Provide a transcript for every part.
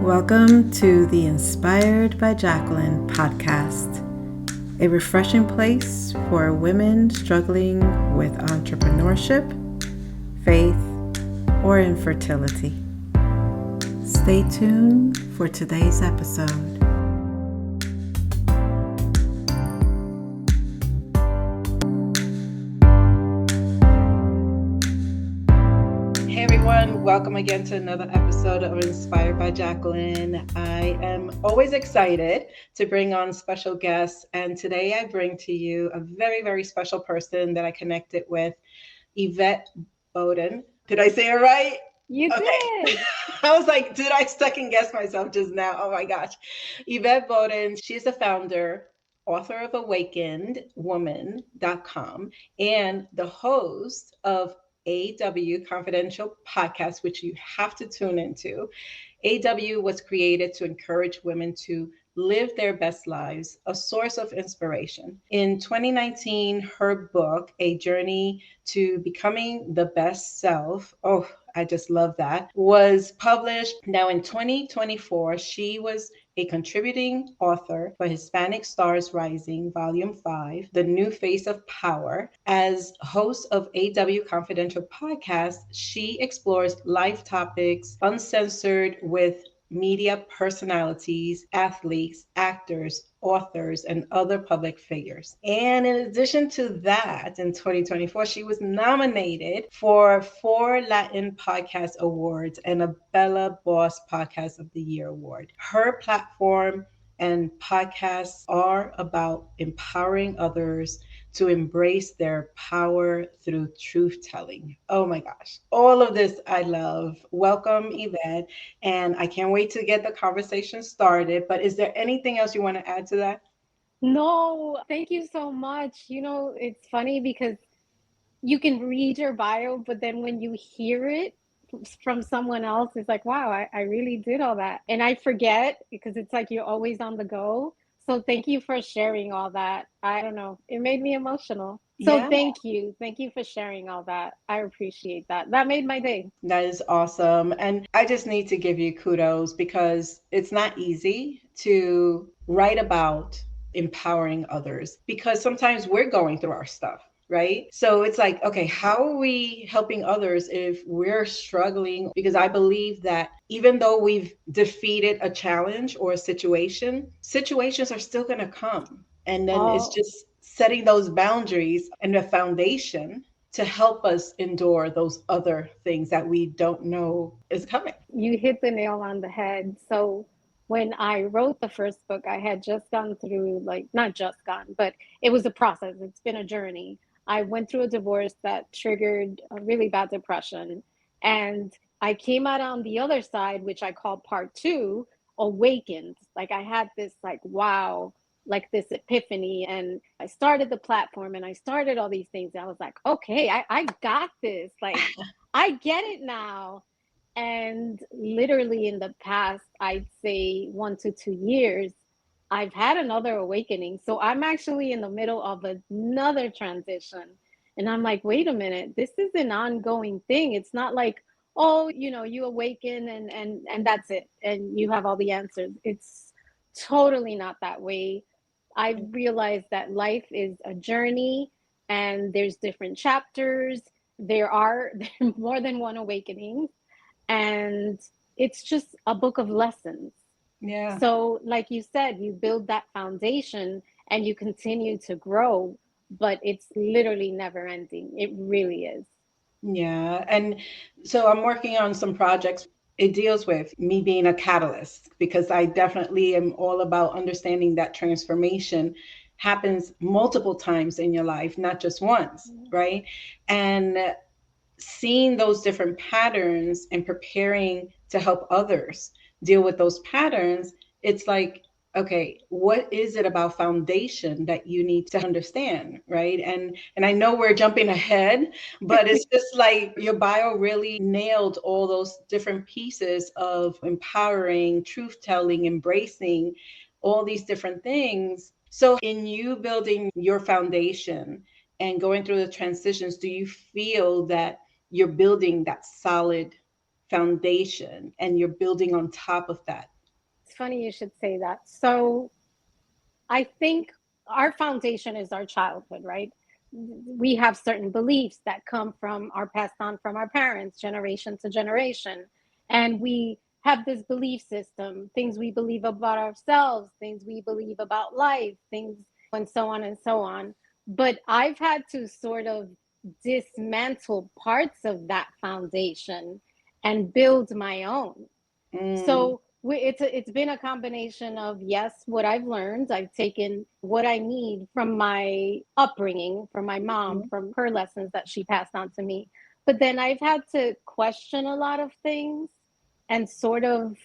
Welcome to the Inspired by Jacqueline podcast, a refreshing place for women struggling with entrepreneurship, faith, or infertility. Stay tuned for today's episode. Welcome again to another episode of Inspired by Jacqueline. I am always excited to bring on special guests, and today I bring to you a very, very special person that I connected with, Yvette Bodden. Did I say it right? You did. I was like, did I second guess myself just now? Oh my gosh. Yvette Bodden, she's the founder, author of AwakenedWoman.com, and the host of AW Confidential podcast, which you have to tune into. AW was created to encourage women to live their best lives, a source of inspiration. In 2019, her book, A Journey to Becoming the Best Self, I just love that, was published. Now in 2024, she was a contributing author for Hispanic Stars Rising, Volume 5, The New Face of Power. As host of AW Confidential podcast, she explores life topics uncensored with media personalities, athletes, actors, authors, and other public figures. And in addition to that, in 2024, she was nominated for 4 Latin Podcast Awards and a Bella Boss Podcast of the Year award. Her platform and podcasts are about empowering others to embrace their power through truth telling. Oh my gosh. All of this I love. Welcome, Yvette. And I can't wait to get the conversation started. But is there anything else you want to add to that? No, thank you so much. It's funny because you can read your bio, but then when you hear it from someone else, it's like, wow, I really did all that. And I forget because it's like you're always on the go. So thank you for sharing all that. I don't know. It made me emotional. So Yeah. thank you. Thank you for sharing all that. I appreciate that. That made my day. That is awesome. And I just need to give you kudos because it's not easy to write about empowering others because sometimes we're going through our stuff. Right. So it's like, okay, how are we helping others if we're struggling? Because I believe that even though we've defeated a challenge or a situation, situations are still going to come. And then it's just setting those boundaries and the foundation to help us endure those other things that we don't know is coming. You hit the nail on the head. So when I wrote the first book, I had just gone through, like, not just gone, but it was a process. It's been a journey. I went through a divorce that triggered a really bad depression. And I came out on the other side, which I call part 2, awakened. Like I had this like, wow, like this epiphany. And I started the platform and I started all these things. I was like, okay, I got this. Like, I get it now. And literally in the past, I'd say 1 to 2 years, I've had another awakening. So I'm actually in the middle of another transition. And I'm like, wait a minute, this is an ongoing thing. It's not like, oh, you awaken and that's it. And you have all the answers. It's totally not that way. I've realized that life is a journey and there's different chapters. There are more than one awakening. And it's just a book of lessons. Yeah. So, like you said, you build that foundation and you continue to grow, but it's literally never ending. It really is. Yeah. And so I'm working on some projects. It deals with me being a catalyst because I definitely am all about understanding that transformation happens multiple times in your life, not just once, right? And seeing those different patterns and preparing to help others deal with those patterns, it's like, okay, what is it about foundation that you need to understand, right? And I know we're jumping ahead, but it's just like your bio really nailed all those different pieces of empowering, truth telling, embracing all these different things. So in you building your foundation and going through the transitions, do you feel that you're building that solid foundation and you're building on top of that It's funny you should say that. So I think our foundation is our childhood, right? We have certain beliefs that come from our passed on from our parents, generation to generation. And we have this belief system, things we believe about ourselves, things we believe about life, things, and so on and so on. But I've had to sort of dismantle parts of that foundation and build my own. So it's been a combination of, yes, what I've learned. I've taken what I need from my upbringing, from my mom, from her lessons that she passed on to me. But then I've had to question a lot of things and sort of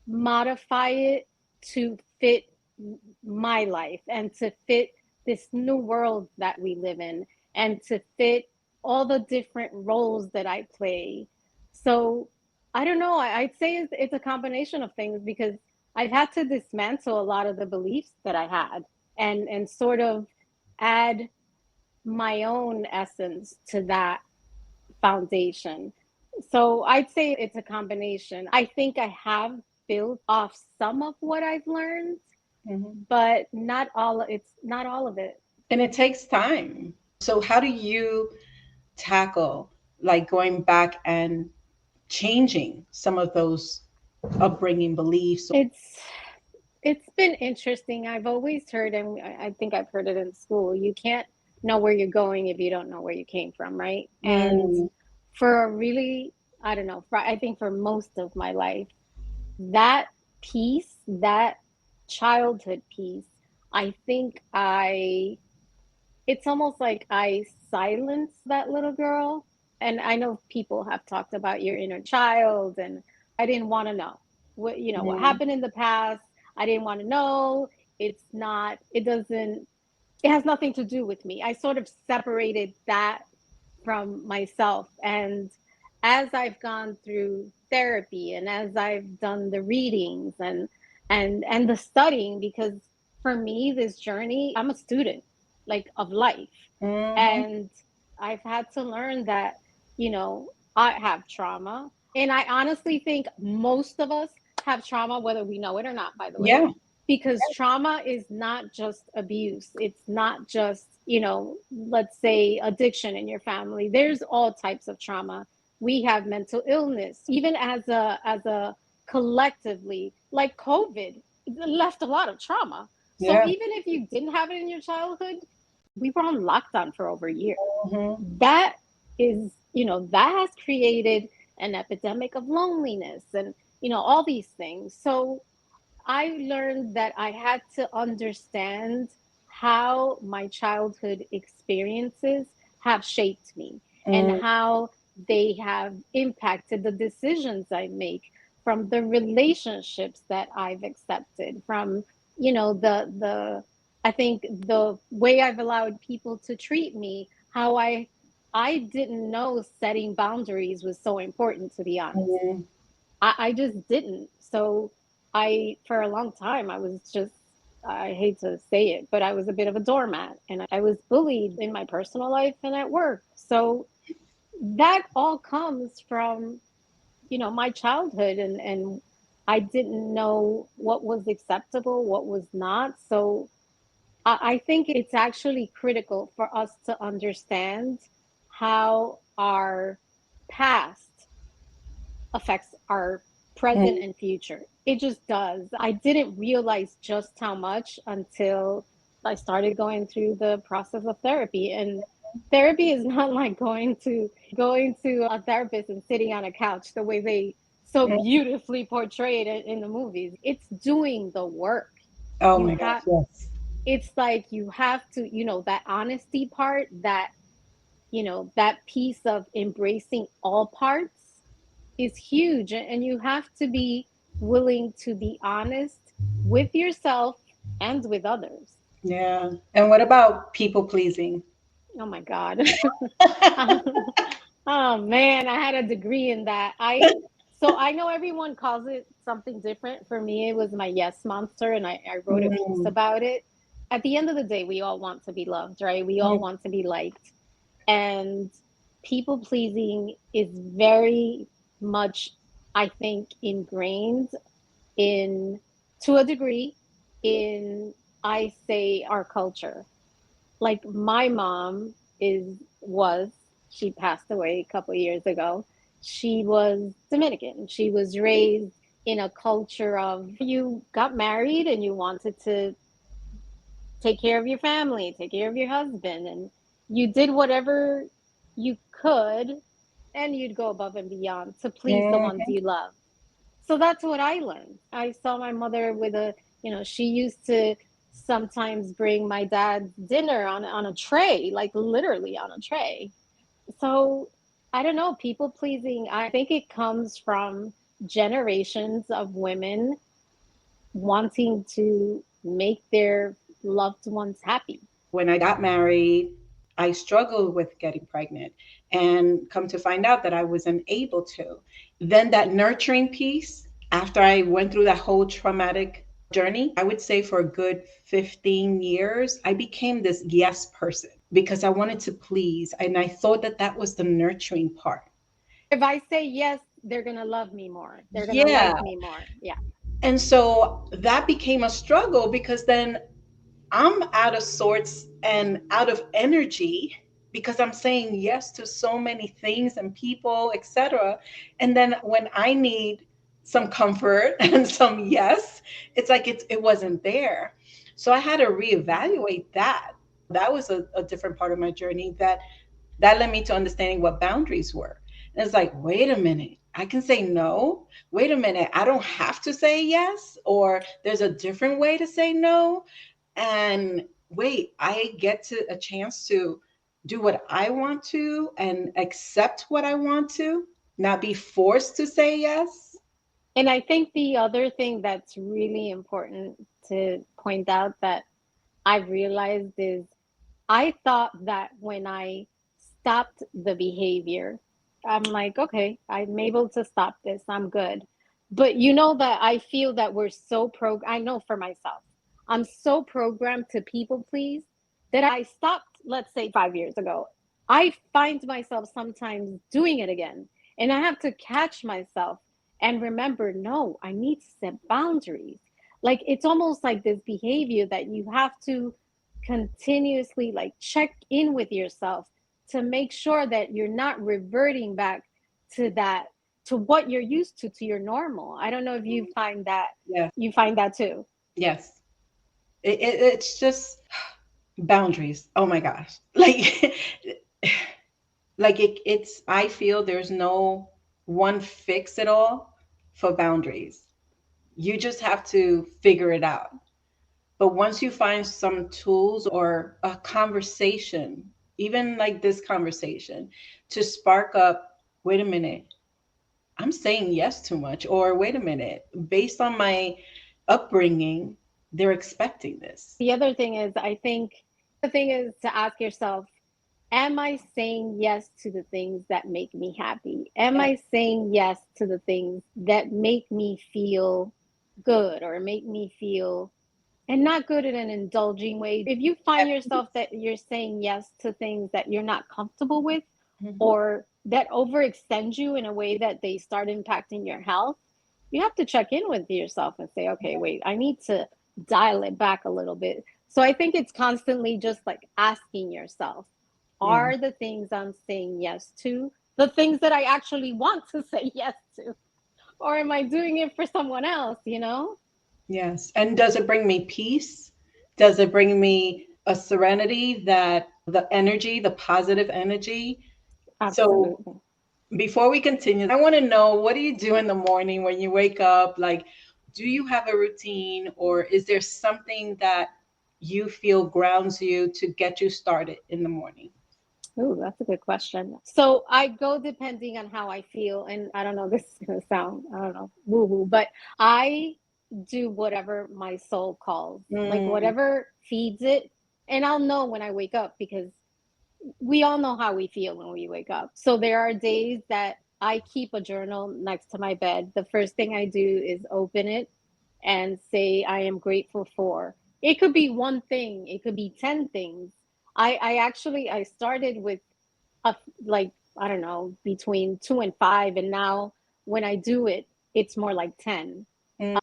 modify it to fit my life and to fit this new world that we live in and to fit all the different roles that I play. So I don't know. I'd say it's a combination of things because I've had to dismantle a lot of the beliefs that I had and sort of add my own essence to that foundation. So I'd say it's a combination. I think I have built off some of what I've learned, but not all. It's not all of it. And it takes time. So how do you tackle like going back and changing some of those upbringing beliefs? It's been interesting. I've always heard, and I think I've heard it in school, you can't know where you're going if you don't know where you came from, right? And for a really, I don't know, I think for most of my life, that piece, that childhood piece, I think it's almost like I silenced that little girl. And I know people have talked about your inner child, and I didn't want to know what happened in the past. I didn't want to know. It has nothing to do with me. I sort of separated that from myself. And as I've gone through therapy and as I've done the readings and the studying, because for me, this journey, I'm a student like of life. And I've had to learn that, I have trauma. And I honestly think most of us have trauma, whether we know it or not, by the way. Yeah. Because trauma is not just abuse. It's not just, let's say addiction in your family. There's all types of trauma. We have mental illness, even as a collectively, like COVID, it left a lot of trauma. So Yeah. even if you didn't have it in your childhood, we were on lockdown for over a year. That is, that has created an epidemic of loneliness and, all these things. So I learned that I had to understand how my childhood experiences have shaped me and how they have impacted the decisions I make, from the relationships that I've accepted, from, the I think the way I've allowed people to treat me, how I didn't know setting boundaries was so important, to be honest. I just didn't. So for a long time, I hate to say it, but I was a bit of a doormat and I was bullied in my personal life and at work. So that all comes from, my childhood, and I didn't know what was acceptable, what was not. So I think it's actually critical for us to understand how our past affects our present and future. It just does. I didn't realize just how much until I started going through the process of therapy. And therapy is not like going to a therapist and sitting on a couch the way they so beautifully portray it in the movies. It's doing the work. Oh You my gosh, have yes. It's like you have to, that honesty part, that piece of embracing all parts is huge. And you have to be willing to be honest with yourself and with others. Yeah. And what about people pleasing? Oh my God. Oh man, I had a degree in that. So I know everyone calls it something different. For me, it was my yes monster, and I wrote a piece about it. At the end of the day, we all want to be loved, right? We all want to be liked. And people pleasing is very much, I think, ingrained in, to a degree, in, I say, our culture. Like my mom was, she passed away a couple of years ago. She was Dominican. She was raised in a culture of, you got married and you wanted to take care of your family, take care of your husband, and you did whatever you could, and you'd go above and beyond to please the ones Mhm. you love. So that's what I learned. I saw my mother with a, she used to sometimes bring my dad's dinner on a tray, like literally on a tray. So I don't know, people pleasing, I think it comes from generations of women wanting to make their loved ones happy. When I got married, I struggled with getting pregnant and come to find out that I wasn't able to. Then that nurturing piece, after I went through that whole traumatic journey, I would say for a good 15 years, I became this yes person because I wanted to please. And I thought that that was the nurturing part. If I say yes, they're going to love me more. They're going to Yeah. like me more. Yeah. And so that became a struggle because then I'm out of sorts and out of energy because I'm saying yes to so many things and people, etc. And then when I need some comfort and some yes, it's like it wasn't there. So I had to reevaluate that. That was a different part of my journey that led me to understanding what boundaries were. And it's like, wait a minute, I can say no. Wait a minute, I don't have to say yes, or there's a different way to say no. And wait, I get to a chance to do what I want to and accept what I want to, not be forced to say yes. And I think the other thing that's really important to point out that I've realized is I thought that when I stopped the behavior, I'm like, okay, I'm able to stop this. I'm good. But you know that I feel that we're so I know for myself, I'm so programmed to people please that I stopped, let's say 5 years ago. I find myself sometimes doing it again. And I have to catch myself and remember, no, I need to set boundaries. Like it's almost like this behavior that you have to continuously like check in with yourself to make sure that you're not reverting back to that, to what you're used to your normal. I don't know if you find that, Yes, you find that too. yes. It's just boundaries. Oh my gosh. Like like it's I feel there's no one fix it all for boundaries. You just have to figure it out. But once you find some tools or a conversation, even like this conversation, to spark up, wait a minute, I'm saying yes too much, or wait a minute, based on my upbringing, they're expecting this. The other thing is, I think the thing is to ask yourself, am I saying yes to the things that make me happy? Am Yeah. I saying yes to the things that make me feel good or make me feel, and not good in an indulging way? If you find yourself that you're saying yes to things that you're not comfortable with Mhm. or that overextend you in a way that they start impacting your health, you have to check in with yourself and say, okay, wait, I need to dial it back a little bit. So I think it's constantly just like asking yourself, Yeah. are the things I'm saying yes to the things that I actually want to say yes to? Or am I doing it for someone else, you know? Yes. And does it bring me peace? Does it bring me a serenity that the energy, the positive energy? So Absolutely. before we continue, I want to know, what do you do in the morning when you wake up? Like, do you have a routine, or is there something that you feel grounds you to get you started in the morning? Ooh, that's a good question. So I go depending on how I feel. And I don't know, this is going to sound, I don't know, woo woo, but I do whatever my soul calls, like Mm, whatever feeds it. And I'll know when I wake up because we all know how we feel when we wake up. So there are days that I keep a journal next to my bed. The first thing I do is open it and say, I am grateful for. It could be one thing, it could be 10 things. I actually, I started with a, like, I don't know, between two and five. And now when I do it, it's more like 10.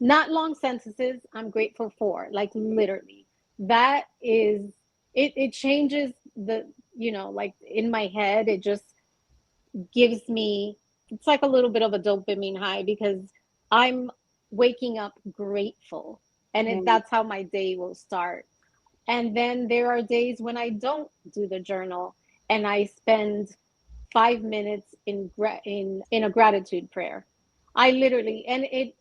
Not long sentences, I'm grateful for, like literally. That is, it changes the, like in my head, it just gives me, it's like a little bit of a dopamine high because I'm waking up grateful. And Mm. that's how my day will start. And then there are days when I don't do the journal and I spend 5 minutes in a gratitude prayer. I literally, and it,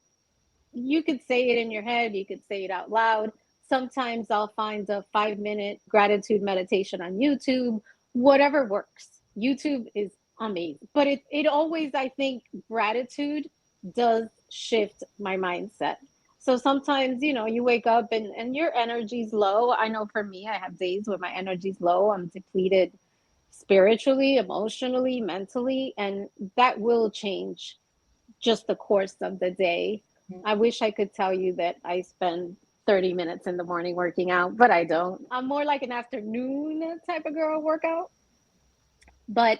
you could say it in your head, you could say it out loud. Sometimes I'll find a 5 minute gratitude meditation on YouTube, whatever works. YouTube is amazing. But it always, I think, gratitude does shift my mindset. So sometimes, you wake up and your energy's low. I know for me, I have days where my energy's low. I'm depleted spiritually, emotionally, mentally, and that will change just the course of the day. I wish I could tell you that I spend 30 minutes in the morning working out, but I don't. I'm more like an afternoon type of girl workout. But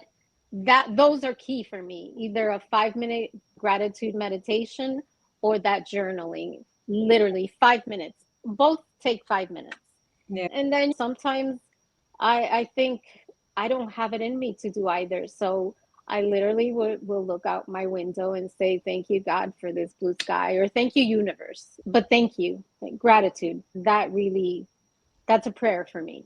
that those are key for me. Either a 5 minute gratitude meditation or that journaling. Literally 5 minutes. Both take 5 minutes. Yeah. And then sometimes I think I don't have it in me to do either. So I literally will look out my window and say, thank you, God, for this blue sky, or thank you, universe. But thank you, like, gratitude. That really, that's a prayer for me.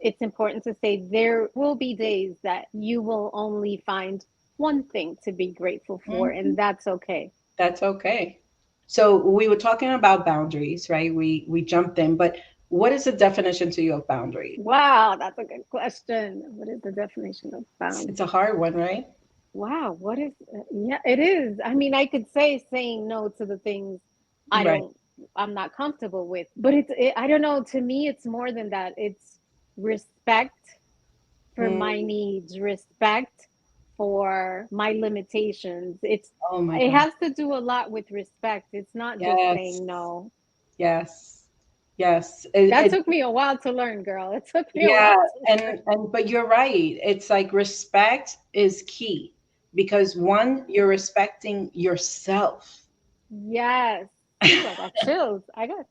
It's important to say there will be days that you will only find one thing to be grateful for, Mhm. and that's okay. That's okay. So we were talking about boundaries, right? We jumped in, but what is the definition to you of boundaries? Wow, that's a good question. What is the definition of It's bound? a hard one, right? Wow, what is, yeah, it is. I mean, I could say saying no to the things I Right. don't, I'm not comfortable with, but I don't know, to me, it's more than that. It's respect for my Mm. needs, respect for my limitations. Oh my It God. has to do a lot with respect. It's not just Yes. saying no. Yes. Yes. That took me a while to learn, girl. It took me a Yeah, while to learn. and but you're right. It's like respect is key because one, you're respecting yourself. Yes. Ooh, I got chills. I got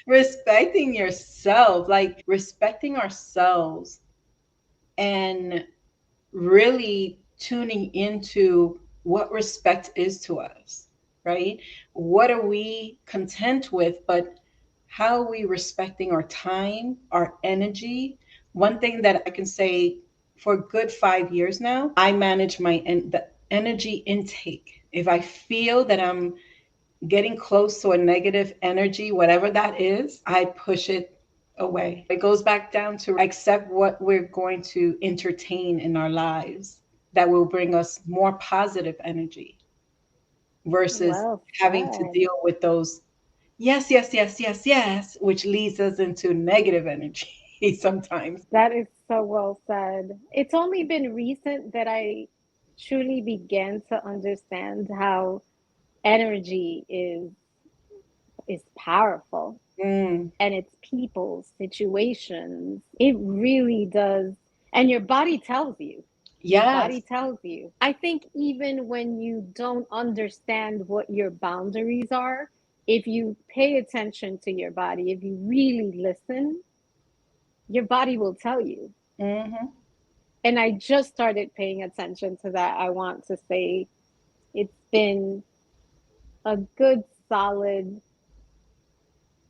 Respecting yourself, like respecting ourselves and really tuning into what respect is to us, right? What are we content with, but how are we respecting our time, our energy? One thing that I can say for a good 5 years now, I manage the energy intake. If I feel that I'm getting close to a negative energy, whatever that is, I push it away. It goes back down to accept what we're going to entertain in our lives that will bring us more positive energy versus well having to said. deal with those yes, yes, yes, yes, yes, which leads us into negative energy sometimes. That is so well said. It's only been recent that I truly began to understand how energy is powerful, Mm, and it's people, situations. It really does. And your body tells you. Your yes. body tells you. I think even when you don't understand what your boundaries are, if you pay attention to your body, if you really listen, your body will tell you. Hmm. And I just started paying attention to that. I want to say it's been a good solid,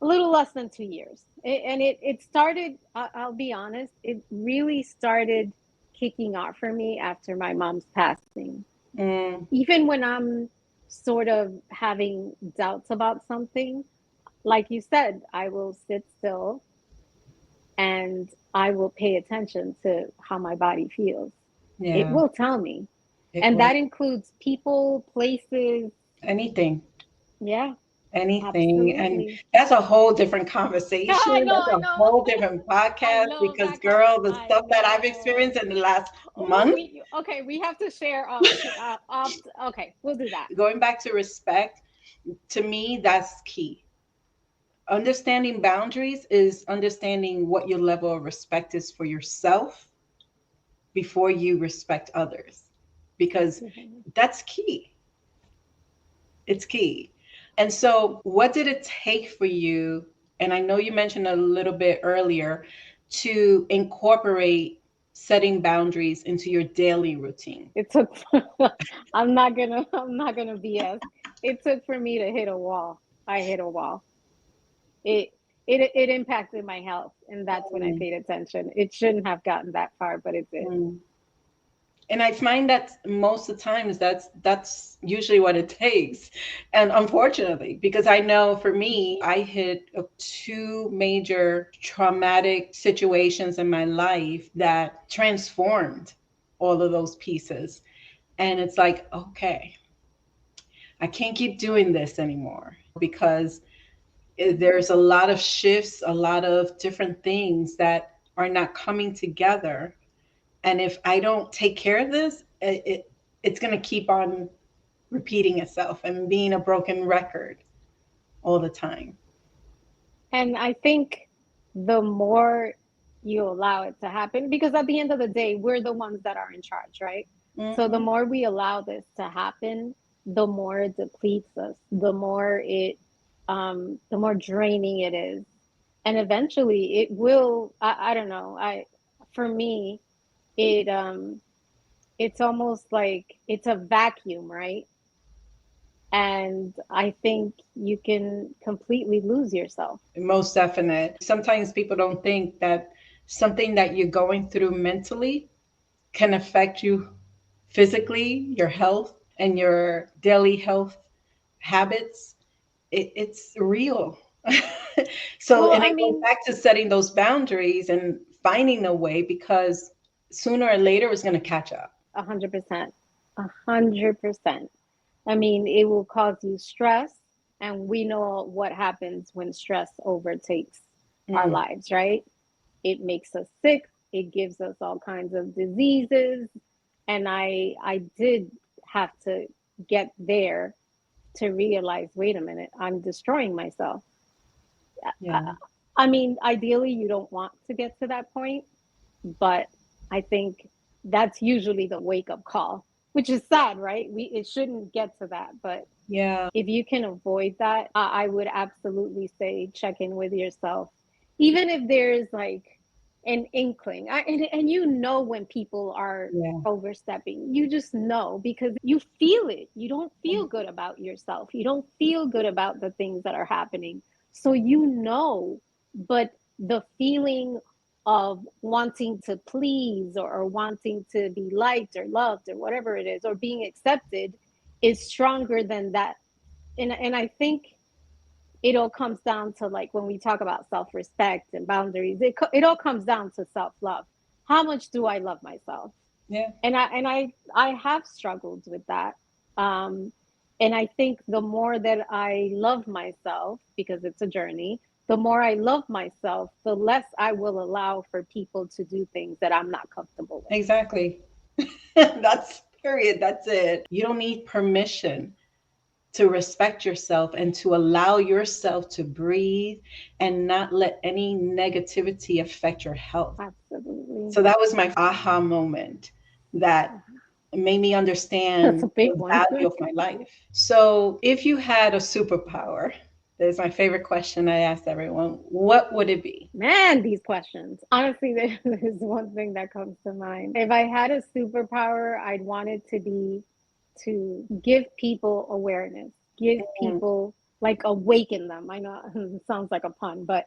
a little less than 2 years. And it started, I'll be honest, it really started kicking off for me after my mom's passing. Mm, Even when I'm sort of having doubts about something, like you said, I will sit still and I will pay attention to how my body feels. It yeah, will tell me. it And will. that includes people, places. Anything. Yeah, Anything. And absolutely. that's a whole different conversation. I know, That's I a know. whole different I podcast know because, that got, girl, the I stuff that I've know. experienced in the last Oh, month, okay, we have to share off. Okay, we'll do that. going back to respect, to me, that's key. Understanding boundaries is understanding what your level of respect is for yourself before you respect others, because that's key. It's key. And so, what did it take for you? And I know you mentioned a little bit earlier to incorporate setting boundaries into your daily routine. It took I'm not gonna BS. It took for me to hit a wall. I hit a wall. It it impacted my health, and that's when I Mm, paid attention. It shouldn't have gotten that far, but it did. mm. And I find that most of the times that's usually what it takes. And unfortunately, because I know for me, I hit two major traumatic situations in my life that transformed all of those pieces. And it's like, okay, I can't keep doing this anymore because there's a lot of shifts, a lot of different things that are not coming together. And if I don't take care of this, it's going to keep on repeating itself and being a broken record all the time. And I think the more you allow it to happen, because at the end of the day, we're the ones that are in charge, right? So the Hmm. more we allow this to happen, the more it depletes us, the more draining it is. And eventually it will, I don't know, for me, it it's almost like it's a vacuum, right? And I think you can completely lose yourself. Most definite. Sometimes people don't think that something that you're going through mentally can affect you physically, your health, and your daily health habits. It's real. So, Well, and I it goes mean, back to setting those boundaries and finding a way because sooner or later it's going to catch up. 100%. 100%. I mean, it will cause you stress, and we know what happens when stress overtakes our Mm, lives, right? It makes us sick, it gives us all kinds of diseases, and I did have to get there to realize, wait a minute, I'm destroying myself. I, yeah. I mean, ideally, you don't want to get to that point, but I think that's usually the wake up call, which is sad, right? It shouldn't get to that, but Yeah. if you can avoid that, I would absolutely say check in with yourself, even if there's like an inkling. And you know when people are Yeah. overstepping, you just know because you feel it. You don't feel good about yourself. You don't feel good about the things that are happening. So you know, but the feeling of wanting to please or wanting to be liked or loved or whatever it is, or being accepted is stronger than that. And I think it all comes down to, like, when we talk about self-respect and boundaries, it all comes down to self-love. How much do I love myself? Yeah. And I have struggled with that. um and I think the more that I love myself, because it's a journey, the more I love myself, the less I will allow for people to do things that I'm not comfortable with. Exactly. That's period. That's it. You don't need permission to respect yourself and to allow yourself to breathe and not let any negativity affect your health. Absolutely. So that was my aha moment that made me That's understand a big the one. value of my life. So, if you had a superpower, that's my favorite question I ask everyone, what would it be? Man, these questions. Honestly, there's one thing that comes to mind. If I had a superpower, I'd want it to be to give people awareness, give Mm, people, like, awaken them. I know it sounds like a pun, but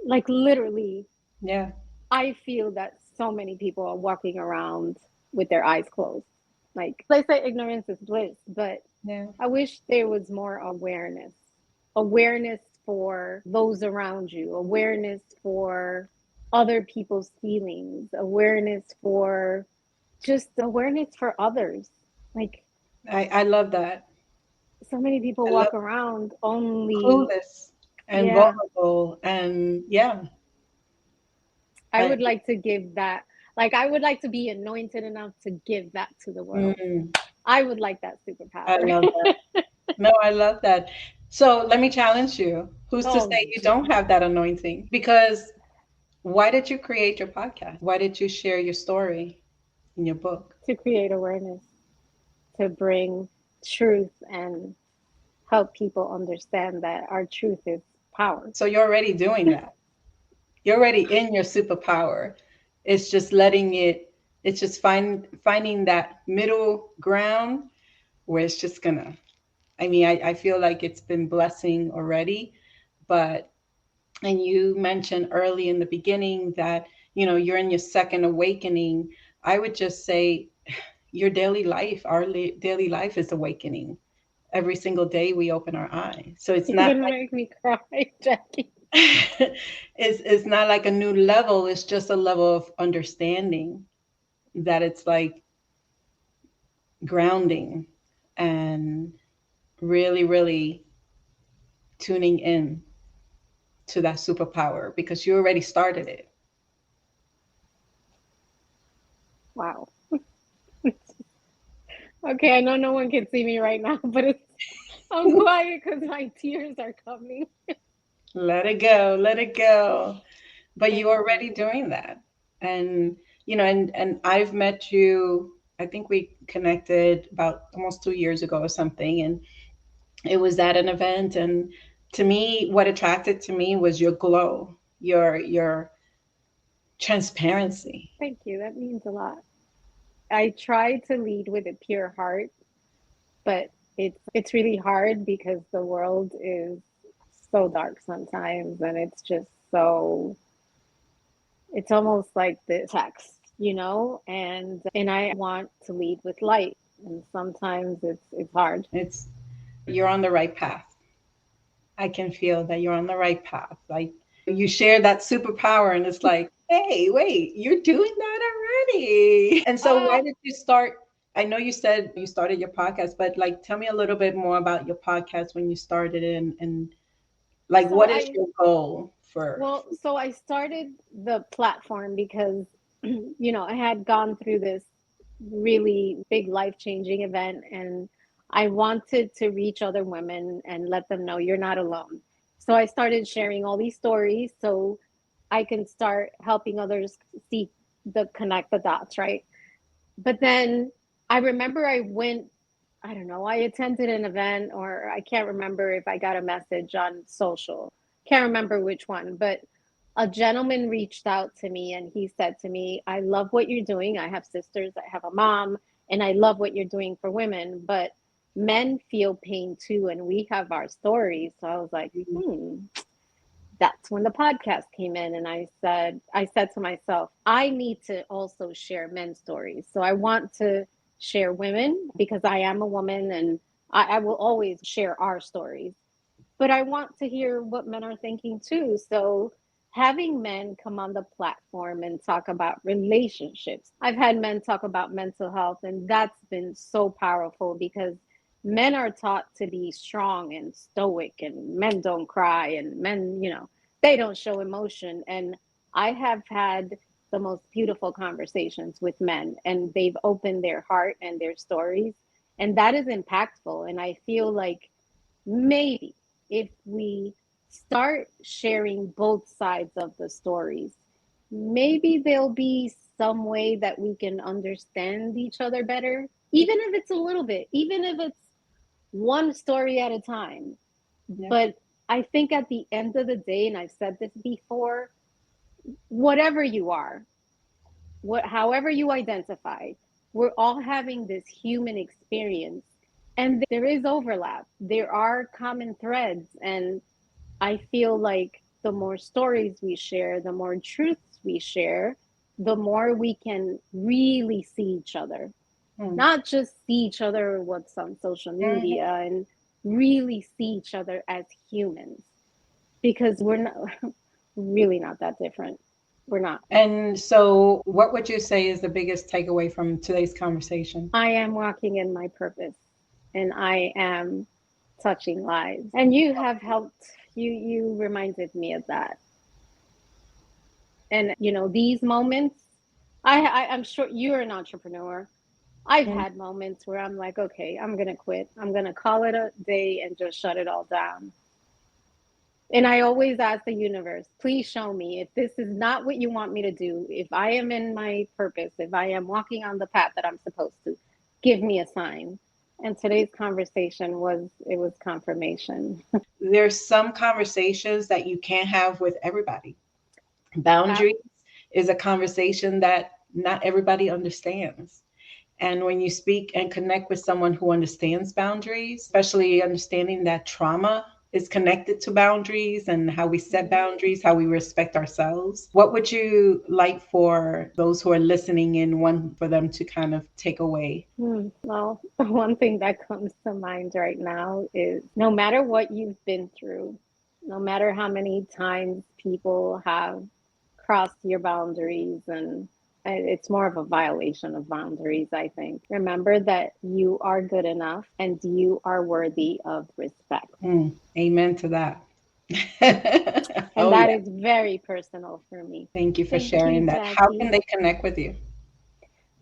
like literally, yeah, I feel that so many people are walking around with their eyes closed. Like they say, ignorance is bliss, but yeah, I wish there was more awareness. Awareness for those around you, awareness for other people's feelings, awareness for just awareness for others. Like, I love that. so many people I love walk around only, clueless and yeah, vulnerable. And yeah, I I, would like to give that. Like, I would like to be anointed enough to give that to the world. mm, I would like that I superpower. love that. No, I love that. So, let me challenge you. Who's to Oh, say you don't have that anointing? Because why did you create your podcast? Why did you share your story in your book? to create awareness, to bring truth and help people understand that our truth is power. So you're already doing that. You're already in your superpower. It's just letting it, it's just finding that middle ground where it's just gonna, I mean, I feel like it's been blessing already, but, and you mentioned early in the beginning that, you know, you're in your second awakening. I would just say your daily life, our daily life is awakening. Every single day we open our eyes. So it's You're not gonna make me cry, Jackie. it's not like a new level, it's just a level of understanding that it's like grounding and really, really tuning in to that superpower because you already started it. Wow. Okay, I know no one can see me right now, but I'm quiet because my tears are coming. Let it go, let it go. But Thank you're you. already doing that. And you know, and I've met you, I think we connected about almost 2 years ago or something, and it was at an event, and to me what attracted to me was your glow, your transparency. Thank you. That means a lot. I try to lead with a pure heart, but it's really hard because the world is so dark sometimes, and it's just so, it's almost like the text, you know, and I want to lead with light, and sometimes it's hard. It's you're on the right path. I can feel that you're on the right path. Like you share that superpower and it's like, hey, wait, you're doing that already. And so Ah, why did you start? I know you said you started your podcast, but like tell me a little bit more about your podcast when you started it, and like so what is I your goal for well, so I started the platform because you know, I had gone through this really big life-changing event, and I wanted to reach other women and let them know you're not alone. So I started sharing all these stories so I can start helping others see the connect the dots, right? But then I remember I went, I don't know, I attended an event, or I can't remember if I got a message on social. Can't remember which one, but a gentleman reached out to me and he said to me, I love what you're doing. I have sisters, I have a mom, and I love what you're doing for women, but men feel pain too, and we have our stories. So I was like, that's when the podcast came in, and I said to myself, I need to also share men's stories. So I want to share women because I am a woman, and I will always share our stories, but I want to hear what men are thinking too. So having men come on the platform and talk about relationships, I've had men talk about mental health, and that's been so powerful because men are taught to be strong and stoic, and men don't cry, and men, you know, they don't show emotion. And I have had the most beautiful conversations with men, and they've opened their heart and their stories, and that is impactful. And I feel like maybe if we start sharing both sides of the stories, maybe there'll be some way that we can understand each other better, even if it's a little bit, even if it's one story at a time. yeah. But I think at the end of the day, and I've said this before, whatever you are, however you identify, we're all having this human experience, and there is overlap. There are common threads, and I feel like the more stories we share, the more truths we share, the more we can really see each other, Hmm. not just see each other what's on social Mhm. media, and really see each other as humans, because we're not really not that different. We're not. And so what would you say is the biggest takeaway from today's conversation? I am walking in my purpose, and I am touching lives. And you have helped, you reminded me of that. And you know, these moments, I'm sure you're an entrepreneur. I've Mm. had moments where I'm like, okay, I'm gonna quit. I'm gonna call it a day and just shut it all down. And I always ask the universe, please show me if this is not what you want me to do, if I am in my purpose, if I am walking on the path that I'm supposed to, give me a sign. And today's conversation was confirmation. There's some conversations that you can't have with everybody. Boundaries is a conversation that not everybody understands. And when you speak and connect with someone who understands boundaries, especially understanding that trauma is connected to boundaries and how we set boundaries, how we respect ourselves, what would you like for those who are listening in, one for them to kind of take away? Well, the one thing that comes to mind right now is no matter what you've been through, no matter how many times people have crossed your boundaries, and it's more of a violation of boundaries, I think. Remember that you are good enough and you are worthy of respect. Amen to that. And that is very personal for me. Thank you for Thank sharing you, that. How can Jackie. they connect with you?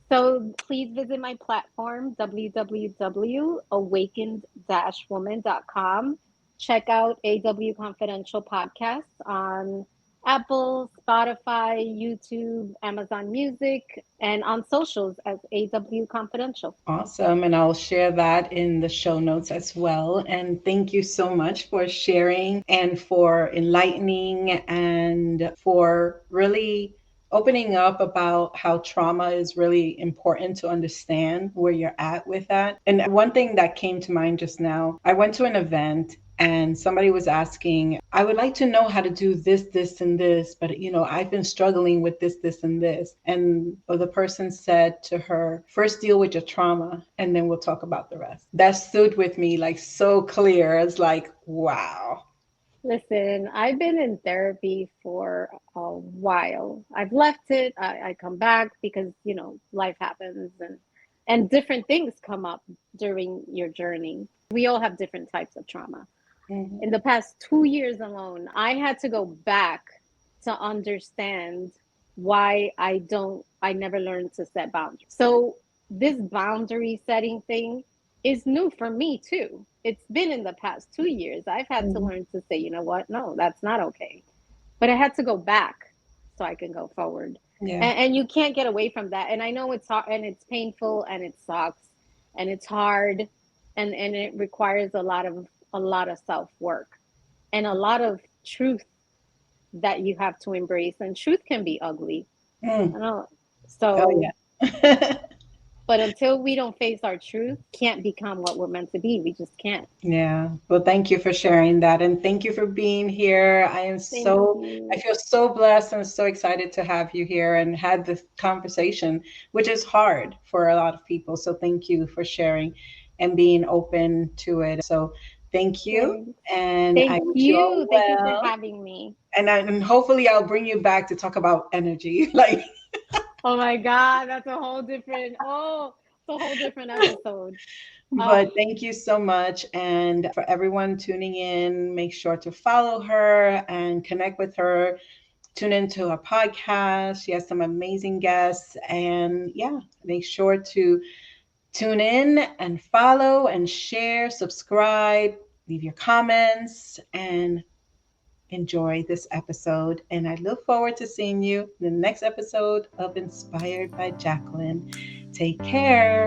So please visit my platform, www.awakened-woman.com. Check out AW Confidential Podcasts on Apple, Spotify, YouTube, Amazon Music, and on socials as AW Confidential. Awesome. And I'll share that in the show notes as well. And thank you so much for sharing and for enlightening and for really opening up about how trauma is really important to understand where you're at with that. And one thing that came to mind just now, I went to an event and somebody was asking, I would like to know how to do this, this, and this, but I've been struggling with this, this, and this. And the person said to her, first deal with your trauma, and then we'll talk about the rest. That stood with me like so clear. It's like, wow. Listen, I've been in therapy for a while. I've left it. I come back because, life happens and different things come up during your journey. We all have different types of trauma. Mm-hmm. In the past 2 years alone, I had to go back to understand why I never learned to set boundaries. So this boundary setting thing is new for me too. It's been in the past 2 years. I've had to learn to say, you know what? No, that's not okay. But I had to go back so I can go forward. Yeah. And you can't get away from that. And I know it's hard and it's painful and it sucks and it's hard and it requires a lot of self-work and a lot of truth that you have to embrace. And truth can be ugly. I know. So yeah. but until we don't face our truth, can't become what we're meant to be. We just can't. Yeah. Well, thank you for sharing that. And thank you for being here. I feel so blessed and so excited to have you here and had this conversation, which is hard for a lot of people. So thank you for sharing and being open to it. So thank you. And I wish you all well. Thank you for having me. And hopefully I'll bring you back to talk about energy. Like, oh my God, that's a whole different episode. But thank you so much. And for everyone tuning in, make sure to follow her and connect with her. Tune into her podcast. She has some amazing guests. And yeah, make sure to tune in and follow and share, subscribe, leave your comments, and enjoy this episode. And I look forward to seeing you in the next episode of Inspired by Jacqueline. Take care.